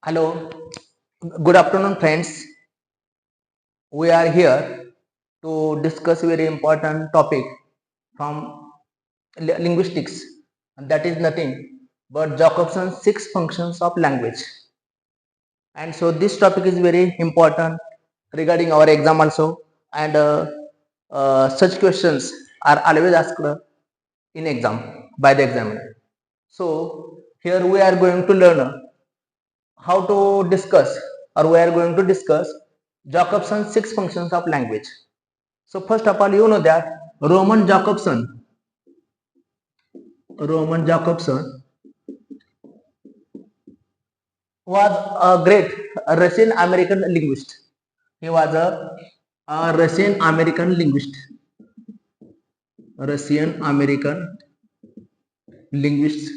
Hello, good afternoon, friends. We are here to discuss very important topic from linguistics, and that is nothing but Jakobson's six functions of language. And so this topic is very important regarding our exam also, and such questions are always asked in exam by the examiner. So here we are going to learn how to discuss, or we are going to discuss Jakobson's six functions of language. So first of all, you know that Roman Jakobson was a great Russian American linguist. He was a Russian American linguist. Russian American linguist,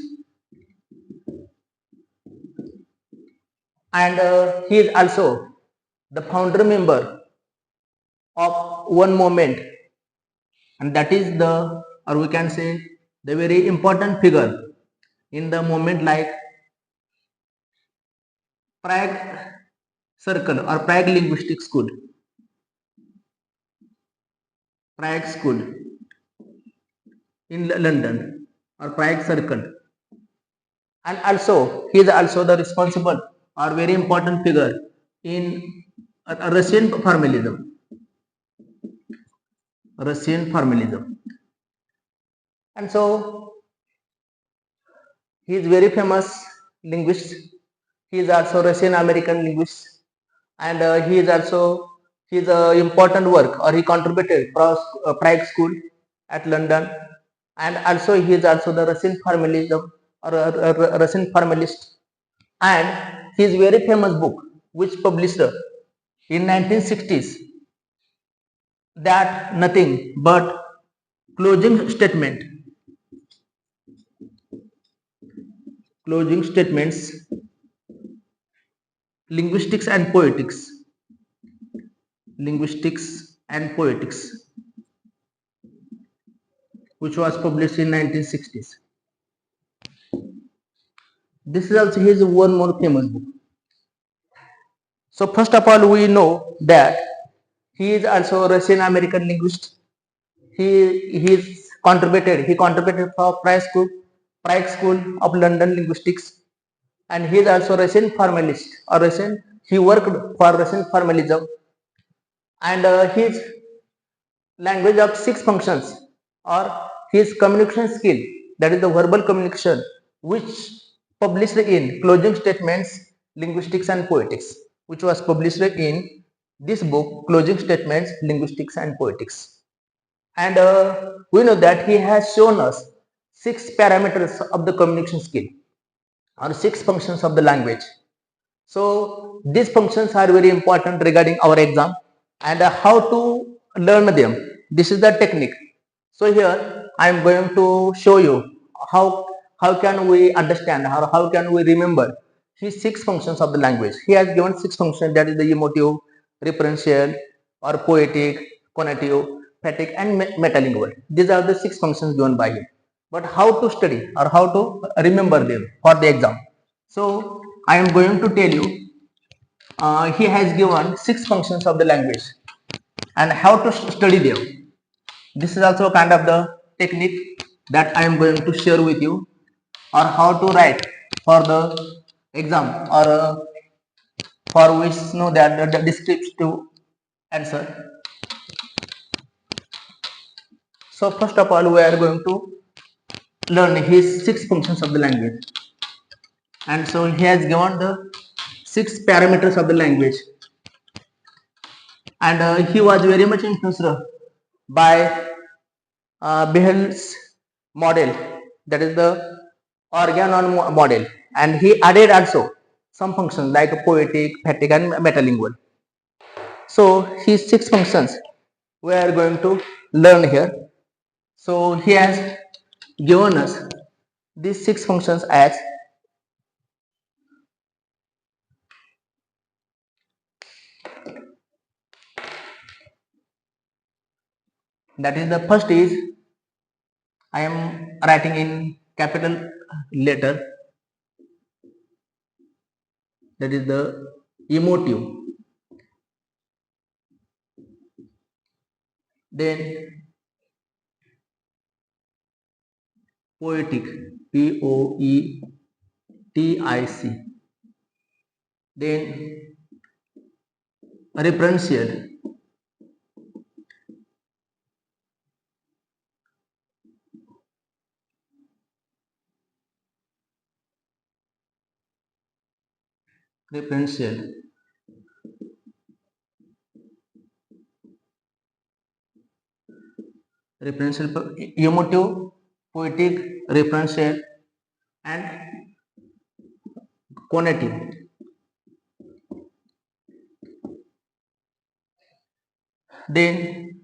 and he is also the founder member of one movement, and that is the, or we can say, the very important figure in the movement like Prague Circle or Prague Linguistic School. Prague School in London, or Prague Circle. And also, he is also the responsible or very important figure in Russian formalism. Russian formalism. And so, he is very famous linguist. He is also Russian American linguist, and he is also his important work, or he contributed for Prague School at London, and also he is also the Russian formalism, or Russian formalist, and his very famous book which published in 1960s, that nothing but closing statement, closing statements, linguistics and poetics, linguistics and poetics, which was published in 1960s. This is also his one more famous book. So first of all, we know that he is also a Russian American linguist. He contributed for Prague School of London Linguistics, and he is also Russian formalist, or Russian. He worked for Russian formalism, and his language of six functions, or his communication skill, that is the verbal communication, which published in Closing Statements, Linguistics and Poetics, which was published in this book, Closing Statements, Linguistics and Poetics. And we know that he has shown us six parameters of the communication skill, or six functions of the language. So these functions are very important regarding our exam, and how to learn them. This is the technique. So here I am going to show you how can we understand, or how can we remember his six functions of the language. He has given six functions, that is the emotive, referential, or poetic, conative, phatic, and metalingual. These are the six functions given by him. But how to study, or how to remember them for the exam? So I am going to tell you, he has given six functions of the language and how to study them. This is also kind of the technique that I am going to share with you, or how to write for the exam, or for which know that the descriptive answer. So first of all, we are going to learn his six functions of the language, and so he has given the six parameters of the language, and he was very much influenced by Behel's model, that is the organon model, and he added also some functions like poetic, phatic, and metalingual. So his six functions we are going to learn here. So he has given us these six functions as, that is, the first is, I am writing in capital letter, that is the emotive. Then poetic, Poetic. Then referential, referential. Referential, emotive, poetic, referential, and conative. Then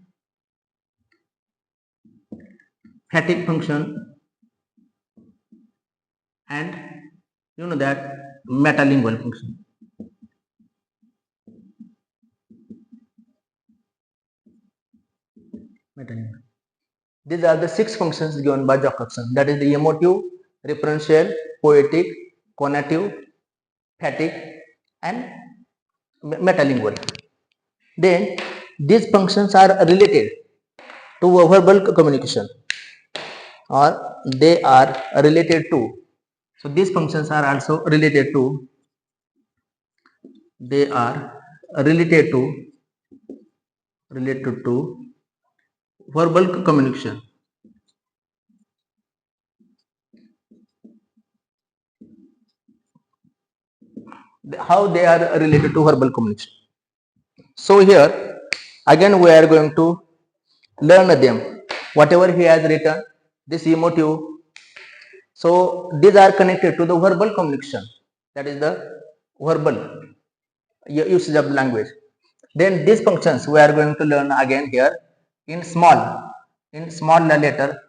phatic function, and that metalingual function. Metalingual. These are the 6 functions given by Jakobson. That is the emotive, referential, poetic, conative, phatic, and metalingual. Then these functions are related to a verbal communication, or they are related to. So these functions are also related to. They are related to verbal communication. How they are related to verbal communication? So here again we are going to learn them. Whatever he has written, this emotive. So these are connected to the verbal communication. That is the verbal usage of language. Then these functions we are going to learn again here in small letter.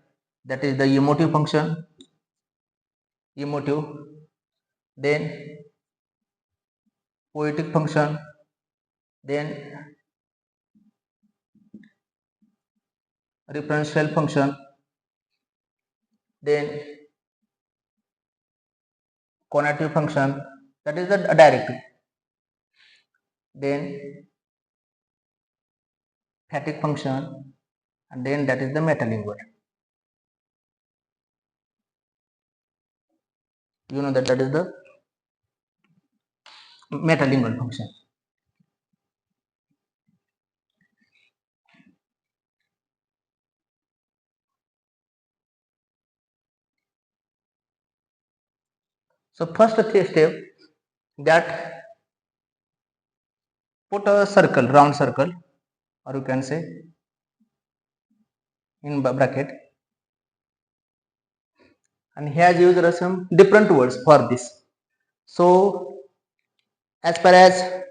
That is the emotive function, emotive. Then poetic function. Then referential function. Then conative function. That is the directive. Then phatic function, and then that is the metalingual. That is the metalingual function. So first step, that put a circle, round circle, or you can say in bracket, and he has used some different words for this. So as far as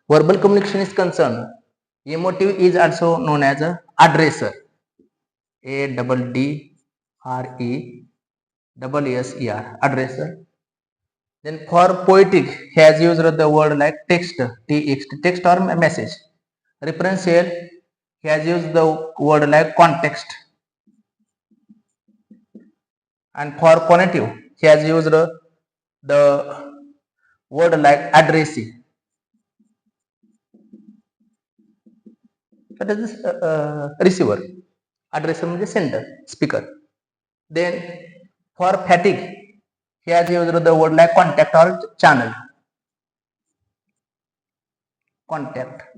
verbal communication is concerned, emotive is also known as a addresser, Addresser, addresser. Then for poetic, he has used the word like text, text or message. Referential, he has used the word like context. And for conative, he has used the word like addressee. That is receiver. Addresser means sender, speaker. Then for phatic, he has used the word like contact or channel. Contact.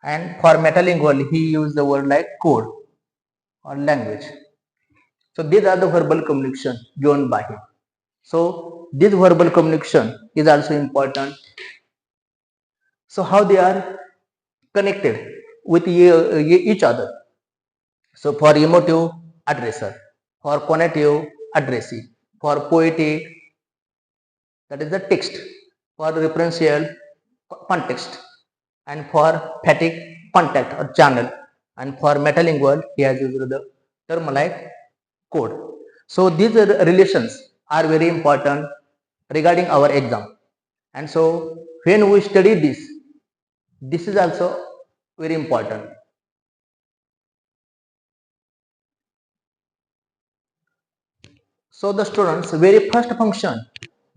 And for metalingual, he used the word like code or language. So these are the verbal communication given by him. So this verbal communication is also important. So how they are connected with each other. So for emotive, addresser. For conative, addressee. For poetic, that is the text. For referential, context. And for phatic, contact or channel. And for metalingual, he has used the term like code. So these relations are very important regarding our exam. And so when we study this is also very important. So the students, very first function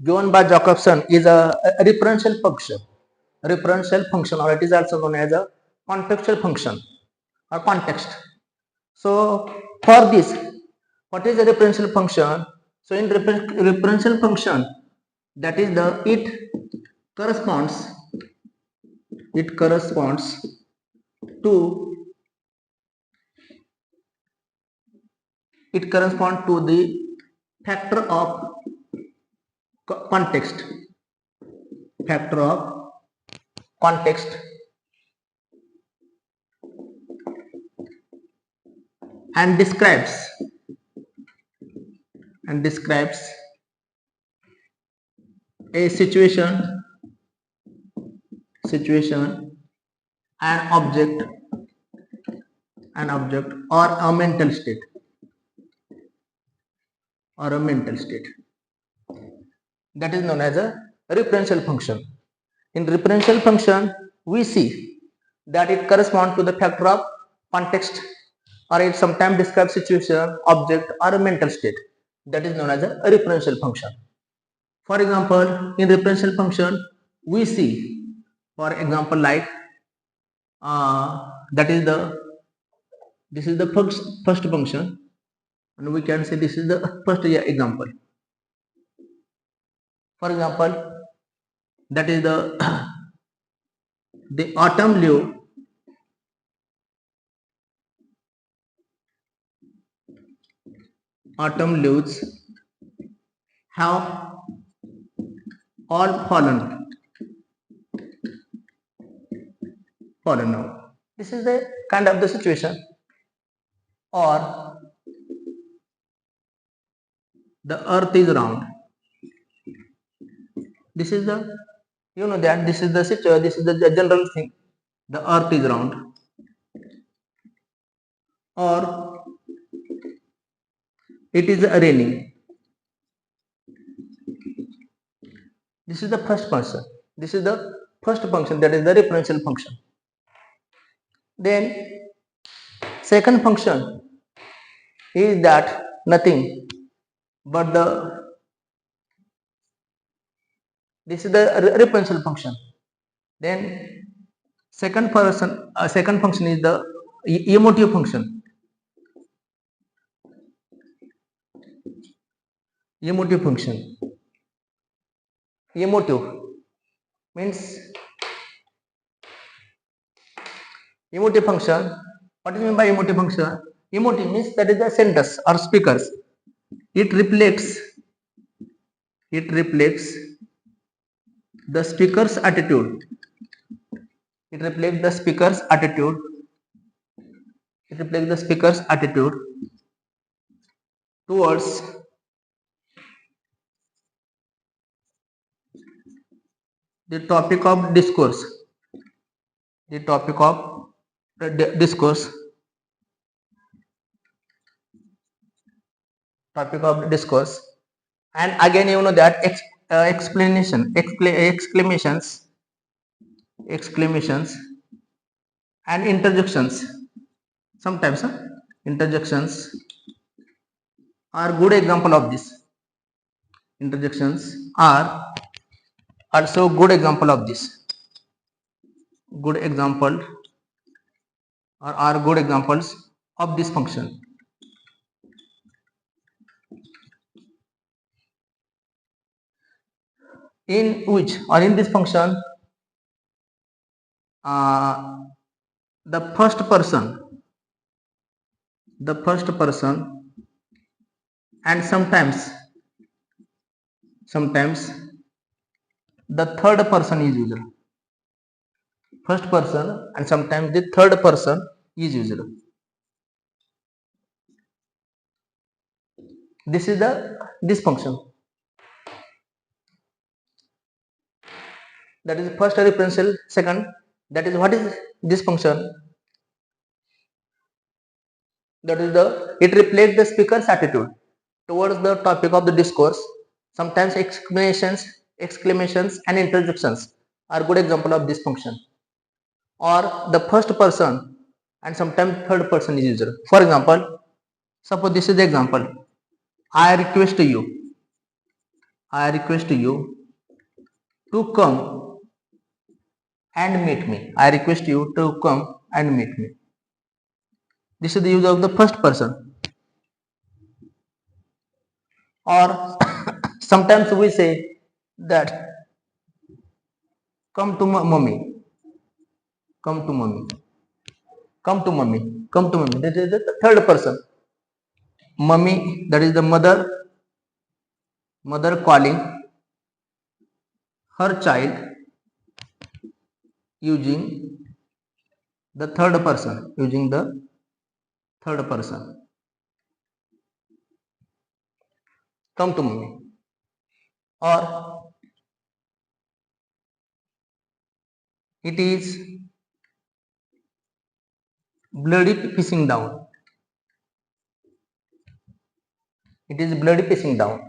given by Jakobson is a referential function. Referential function, or it is also known as a contextual function or context. So for this, what is a referential function? So in referential function, that is the corresponds it corresponds to the factor of context factor of context and describes a situation an object or a mental state that is known as a referential function. In referential function, we see that it corresponds to the factor of context, or it sometimes describes situation, object, or a mental state that is known as a referential function. For example, in referential function, we see, for example, like that is this is the first function, and we can say this is the first example. For example, that is the autumn leaves have all fallen now. This is the kind of the situation. Or the earth is round. This is the this is the situation, this is the general thing. The earth is round. Or it is raining. This is the first function. This is the first function, that is the referential function. Then second function is that nothing but this is the referential function. Then second function is the emotive function. Emotive function. Emotive means emotive function. What is meant by emotive function? Emotive means that is the senders or speakers. It reflects the speaker's attitude. It reflects the speaker's attitude towards the topic of discourse. And again, that exclamations and interjections. Sometimes interjections are good example of this. Interjections are also good example of this. Good example or are good examples of this function. In which or in this function, the first person and sometimes the third person is used. First person and sometimes the third person is used. This is this function. That is first referential. Second, that is what is this function? That is it reflects the speaker's attitude towards the topic of the discourse. Sometimes exclamations and interjections are good example of this function. Or the first person and sometimes third person is used. For example, suppose this is the example. I request you I request you to come and meet me. I request you to come and meet me. This is the use of the first person. Or sometimes we say that come to mommy, come to mommy, come to mommy, come to mommy. That is the third person. Mommy, that is the mother, mother calling her child using the third person, using the third person. Come to mommy. Or it is bloody pissing down. It is bloody pissing down.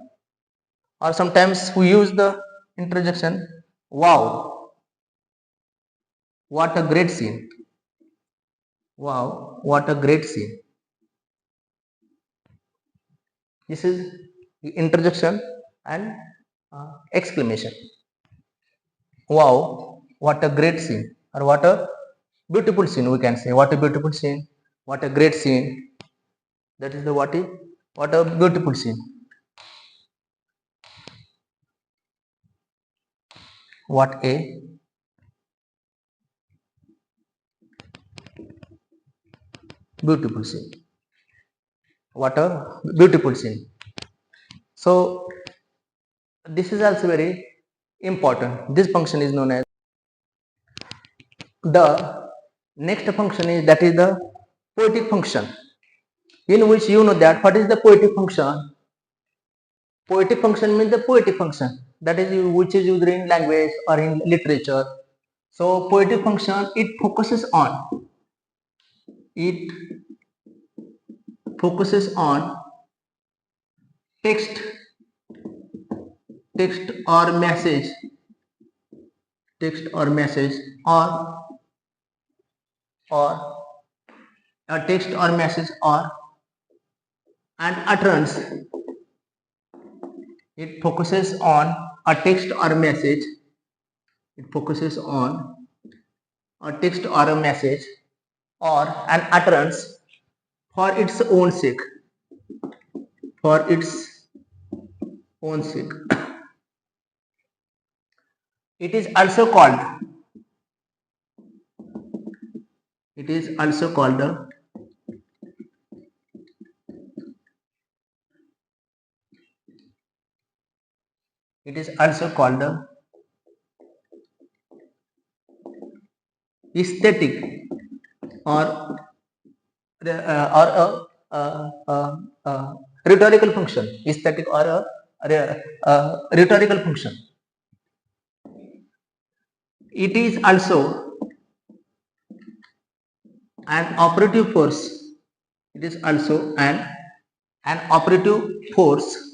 Or sometimes we use the interjection, wow, what a great scene. Wow, what a great scene. This is the interjection and exclamation. Wow, what a great scene, or what a beautiful scene, we can say. What a beautiful scene, what a great scene. That is the what a beautiful scene. What a beautiful scene. What a beautiful scene. So this is also very important. This function is known as the next function is, that is the poetic function, in which you know that what is the poetic function. Poetic function means the poetic function, that is which is used in language or in literature. So poetic function, it focuses on text, text or message, text or message, or a text or message, or an utterance. It focuses on a text or message. It focuses on a text or a message or an utterance for its own sake. For its own sake. It is also called. It is also called the. It is also called the aesthetic, or rhetorical function. Aesthetic or a rhetorical function. It is also an operative force. It is also an operative force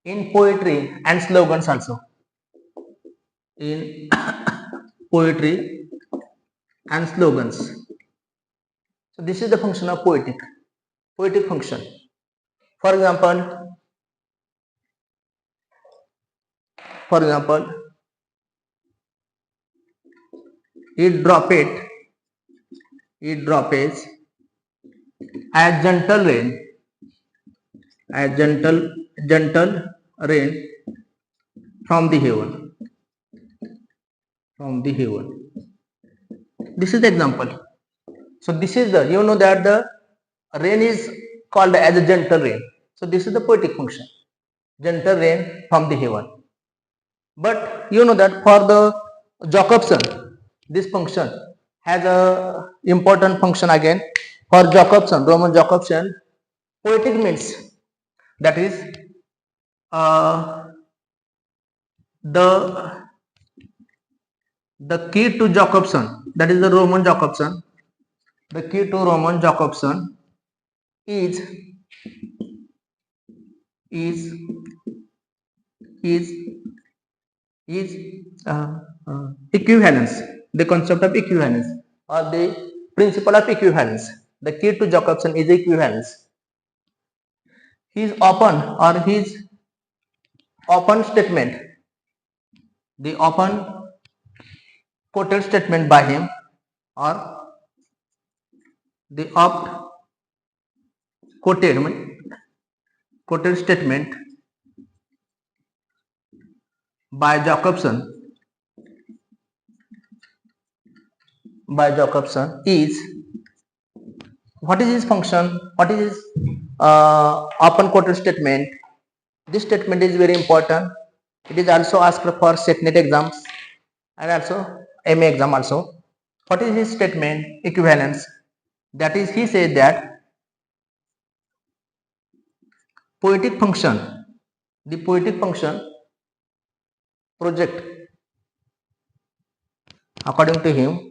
in poetry and slogans also. In poetry and slogans. So this is the function of poetic function. For example, it droppeth as gentle rain from the heaven. This is the example. So this is the, you know that the rain is called as a gentle rain. So this is the poetic function, gentle rain from the heaven. But you know that for the Jakobson, this function has a important function again. For Jakobson, Roman Jakobson, poetic means, that is the key to Jakobson, that is the Roman Jakobson. The key to Roman Jakobson is is is is equivalence, the concept of equivalence, or the principle of equivalence. The key to Jakobson is equivalence. his open statement, the open quoted statement by him, or the opt quoted statement by Jakobson is, what is his function, what is his open quoted statement. This statement is very important. It is also asked for SETNET exams and also MA exam also. What is his statement? Equivalence. That is, he says that poetic function, the poetic function project, according to him,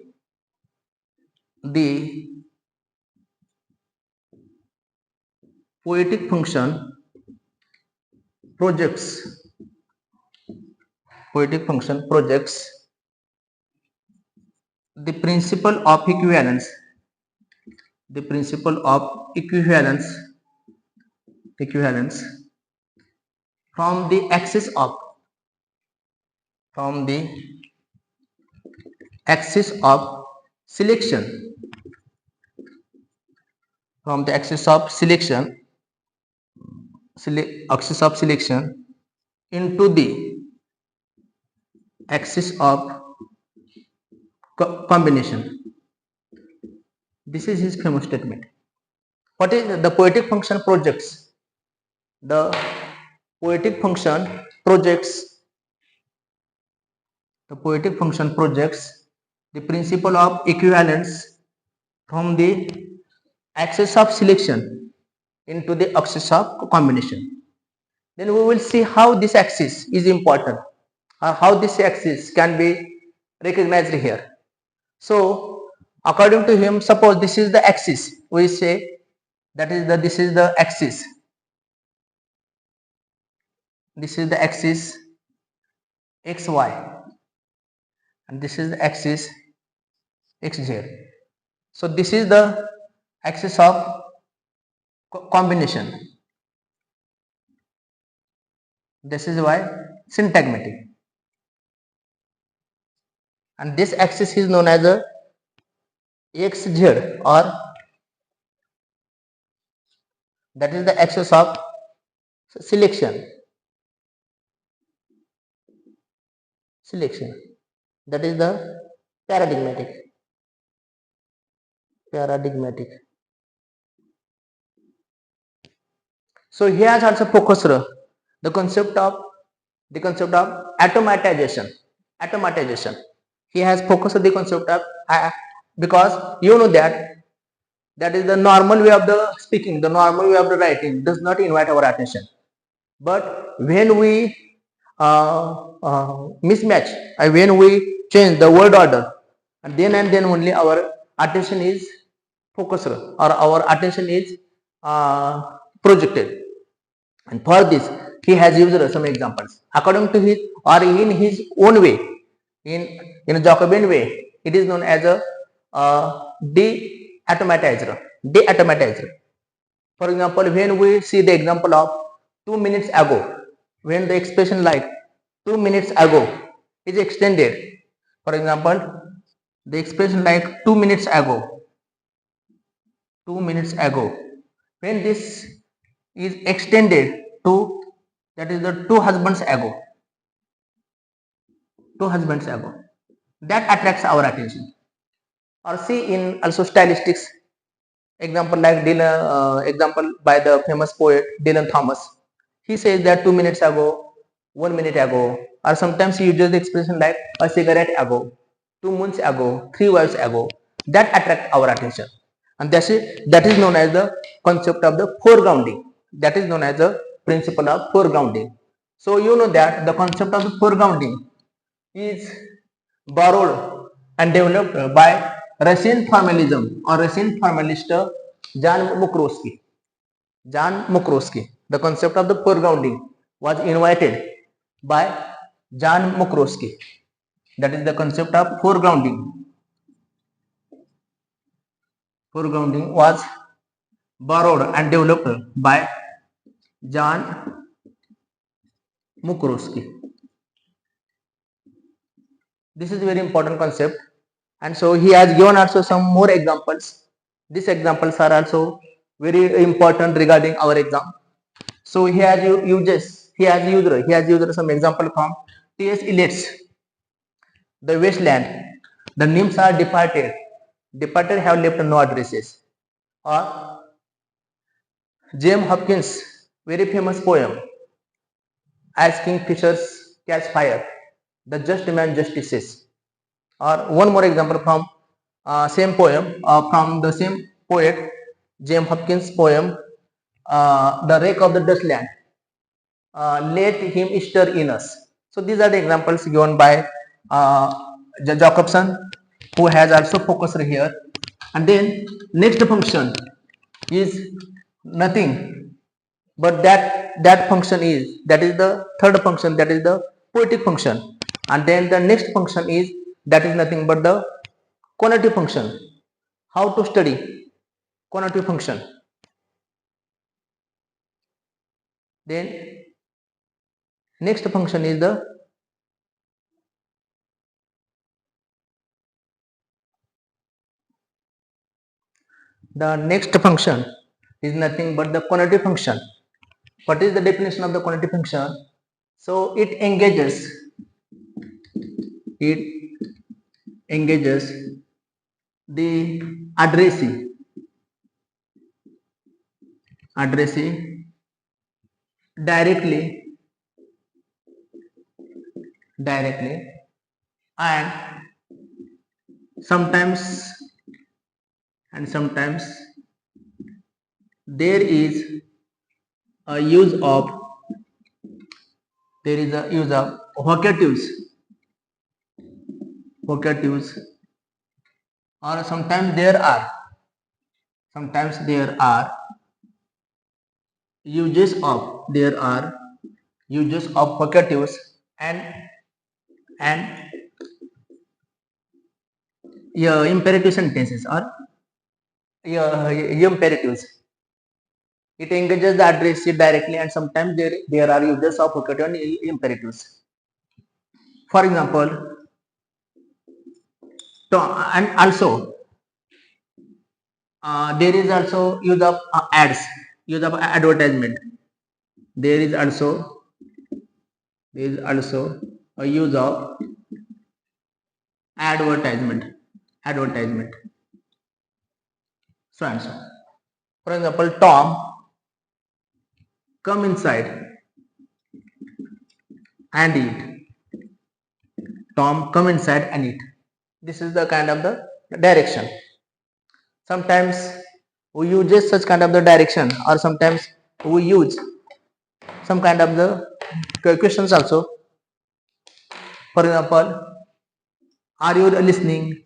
the poetic function projects the principle of equivalence, the principle of equivalence from the axis of selection, from the axis of selection into the axis of combination. This is his famous statement. What is the poetic function projects? The poetic function projects the principle of equivalence from the axis of selection into the axis of combination. Then we will see how this axis is important, or how this axis can be recognized here. So according to him, suppose this is the axis, we say that is this is the axis, xy, and this is the axis xz. So this is the axis of combination. This is why syntagmatic, and this axis is known as a xz, or that is the axis of selection. That is the paradigmatic. So he has also focused the concept of automatization. He has focused the concept of because you know that is the normal way of the speaking, the normal way of the writing does not invite our attention. But when we mismatch, when we change the word order, and then only our attention is focused, or our attention is projected. And for this, he has used some examples. According to his, or in his own way, in a Jacobian way, it is known as a de-automatizer. For example, when we see the example of 2 minutes ago, when the expression like 2 minutes ago is extended, for example, the expression like 2 minutes ago, when this is extended to, that is the 2 husbands ago, that attracts our attention. Or see in also stylistics, example like example by the famous poet Dylan Thomas. He says that 2 minutes ago, 1 minute ago, or sometimes he uses the expression like a cigarette ago, 2 months ago, 3 wives ago. That attract our attention, and that is known as the concept of the foregrounding. That is known as the principle of foregrounding. So you know that the concept of the foregrounding is borrowed and developed by Russian formalism or Russian formalist Jan Mukrowski. The concept of the foregrounding was invited by Jan Mukrowski. That is the concept of foregrounding. Foregrounding was borrowed and developed by John Mukrowski. This is a very important concept, and so he has given also some more examples. These examples are also very important regarding our exam. So he has used some example from T.S. Eliot's The Wasteland. The nymphs are departed. Departed have left no addresses. Or James Hopkins' very famous poem, As Kingfishers Catch Fire, The Just Man Justices. Or one more example from same poem, from the same poet, James Hopkins' poem, The Wreck of the Dustland. Let him stir in us. So these are the examples given by Jakobson, who has also focused here. And then next function is nothing but that function is, that is the third function, that is the poetic function. And then the next function is, that is nothing but the conative function. How to study conative function? Then next function is the next function is nothing but the conative function. What is the definition of the conative function? So it engages the addressee directly, and sometimes sometimes there is a use of vocatives, or sometimes there are uses of vocatives and and imperative sentences, or imperatives. It engages the addressee directly, and sometimes there are uses of vocative and imperatives. For example, and also there is also use of use of advertisement. There is also a use of advertisement, so and so. For example, Tom, come inside and eat. Tom, come inside and eat. This is the kind of the direction. Sometimes we use just such kind of the direction, or sometimes we use some kind of the questions also. For example, are you listening?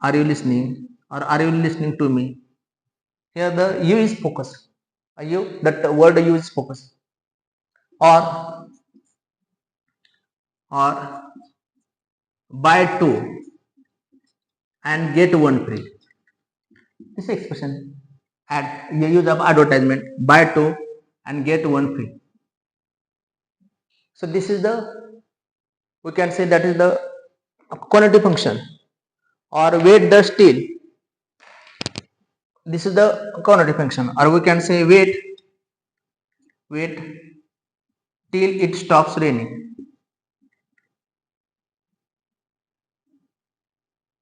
Are you listening? Or are you listening to me? Here the you is focus. You, that word you is focus. Or buy two and get one free. This expression, you use of advertisement, buy two and get one free. So this is we can say that is the conative function. Or wait the still. This is the conative function. Or we can say wait till it stops raining.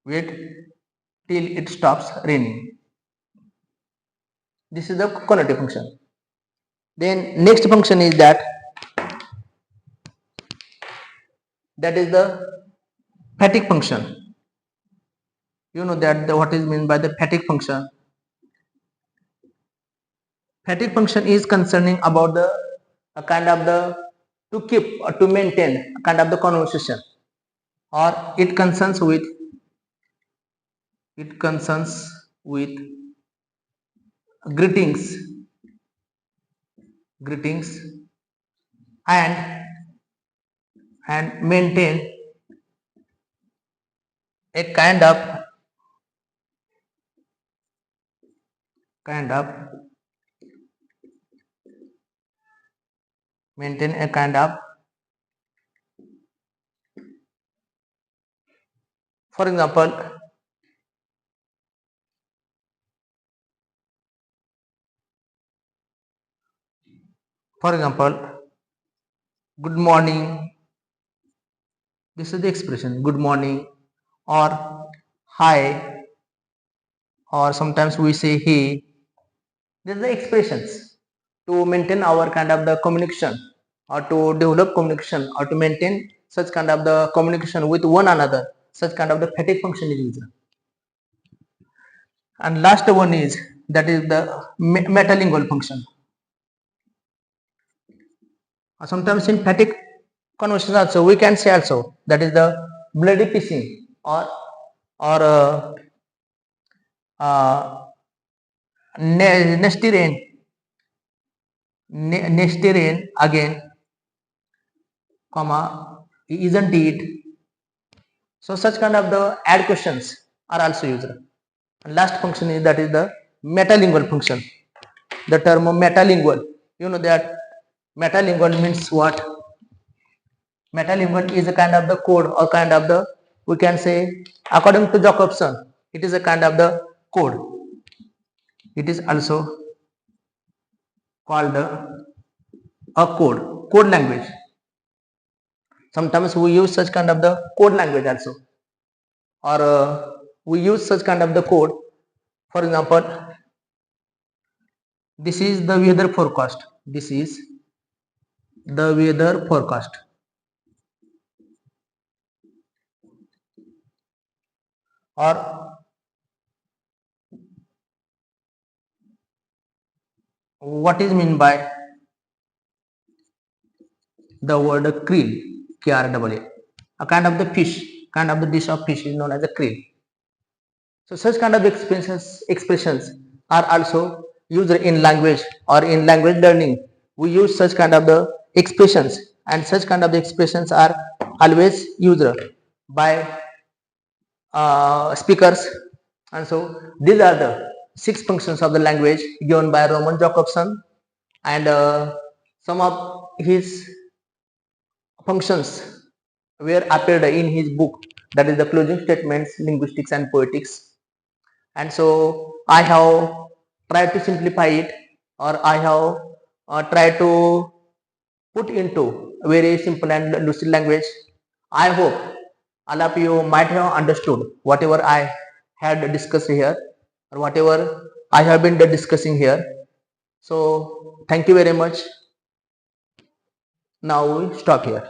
Wait till it stops raining. This is the conative function. Then next function is that is the phatic function. You know that what is meant by the phatic function. Phatic function is concerning about the a kind of the to keep or to maintain a kind of the conversation, or it concerns with greetings and maintain a kind of maintain a kind of, for example, good morning. This is the expression good morning, or hi, or sometimes we say hey. These are the expressions to maintain our kind of the communication, or to develop communication, or to maintain such kind of the communication with one another. Such kind of the phatic function is used. And last one is, that is the metalingual function. Sometimes in phatic conversation also we can say also, that is the bloody pissing, or nasty rain, nasty rain again, comma, isn't it? So such kind of the add questions are also used. And last function is, that is the metalingual function. The term metalingual, you know that metalingual means what? Metalingual is a kind of the code, or kind of the, we can say, according to Jakobson, it is a kind of the code. It is also called a code language. Sometimes we use such kind of the code language also, or we use such kind of the code. For example, this is the weather forecast. This is the weather forecast. Or what is mean by the word krill? KRAA. A kind of the fish, kind of the dish of fish is known as a krill. So such kind of expressions are also used in language, or in language learning. We use such kind of the expressions, and such kind of expressions are always used by speakers. And so these are the 6 functions of the language given by Roman Jakobson, and some of his functions were appeared in his book, that is the closing statements, linguistics and poetics. And so I have tried to simplify it, or I have tried to put into very simple and lucid language. I hope all of you might have understood whatever I had discussed here, or whatever I have been discussing here. So thank you very much. Now we stop here.